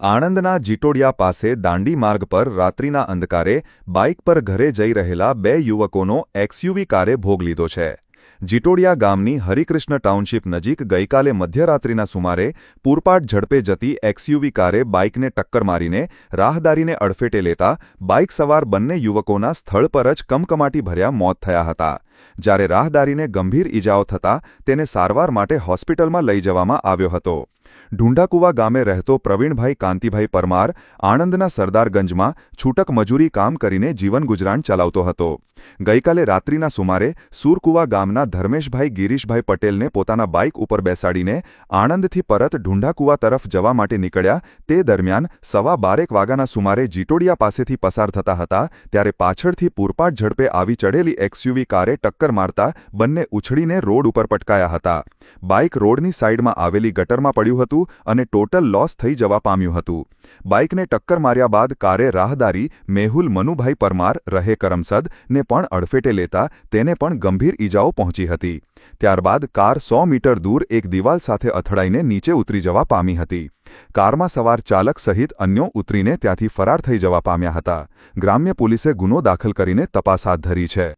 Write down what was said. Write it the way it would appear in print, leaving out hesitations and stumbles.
આણંદના જીટોડિયા પાસે દાંડી માર્ગ પર રાત્રિના અંધકારે બાઇક પર ઘરે જઈ રહેલા બે યુવકોનો એક્સયુવી કારે ભોગ લીધો છે. જીટોડિયા ગામની હરિકૃષ્ણ ટાઉનશીપ નજીક ગઈકાલે મધ્યરાત્રિના સુમારે પૂરપાટ ઝડપે જતી એક્સયુવી કારે બાઇકને ટક્કર મારીને રાહદારીને અડફેટે લેતા બાઇક સવાર બંને યુવકોના સ્થળ પર જ કમકમાટી ભર્યા મોત થયા હતા. જ્યારે રાહદારીને ગંભીર ઇજાઓ થતાં તેને સારવાર માટે હોસ્પિટલમાં લઈ જવામાં આવ્યો હતો. ઢુંઢાકુવા ગામે રહેતો પ્રવીણભાઈ કાંતિભાઈ પરમાર આણંદના સરદારગંજમાં છૂટક મજૂરી કામ કરીને જીવન ગુજરાન ચલાવતો હતો. ગઈકાલે રાત્રિના સુમારે સુરકુવા ગામના ધર્મેશભાઈ ગિરીશભાઈ પટેલને પોતાના બાઇક ઉપર બેસાડીને આણંદથી પરત ઢુંઢાકુવા તરફ જવા માટે નીકળ્યા. તે દરમિયાન 12:15 વાગ્યાના સુમારે જીટોડિયા પાસેથી પસાર થતા હતા ત્યારે પાછળથી પૂરપાટ ઝડપે આવી ચડેલી એક્સયુવી કારે ટક્કર મારતા બંને ઉછળીને રોડ ઉપર પટકાયા હતા. બાઇક રોડની સાઇડમાં આવેલી ગટરમાં પડ્યું હતું અને ટોટલ લોસ થઈ જવા પામ્યું હતું. બાઇકને ટક્કર માર્યા બાદ કારે રાહદારી મેહુલ મનુભાઈ પરમાર રહે કરમસદ ને પણ અડફેટે લેતા તેને પણ ગંભીર ઇજાઓ પહોંચી હતી. ત્યારબાદ કાર 100 મીટર દૂર એક દિવાલ સાથે અથડાઈને નીચે ઉતરી જવા પામી હતી. કારમાં સવાર ચાલક સહિત અન્યો ઉતરીને ત્યાંથી ફરાર થઈ જવા પામ્યા હતા. ગ્રામ્ય પોલીસે ગુનો દાખલ કરીને તપાસ હાથ ધરી છે.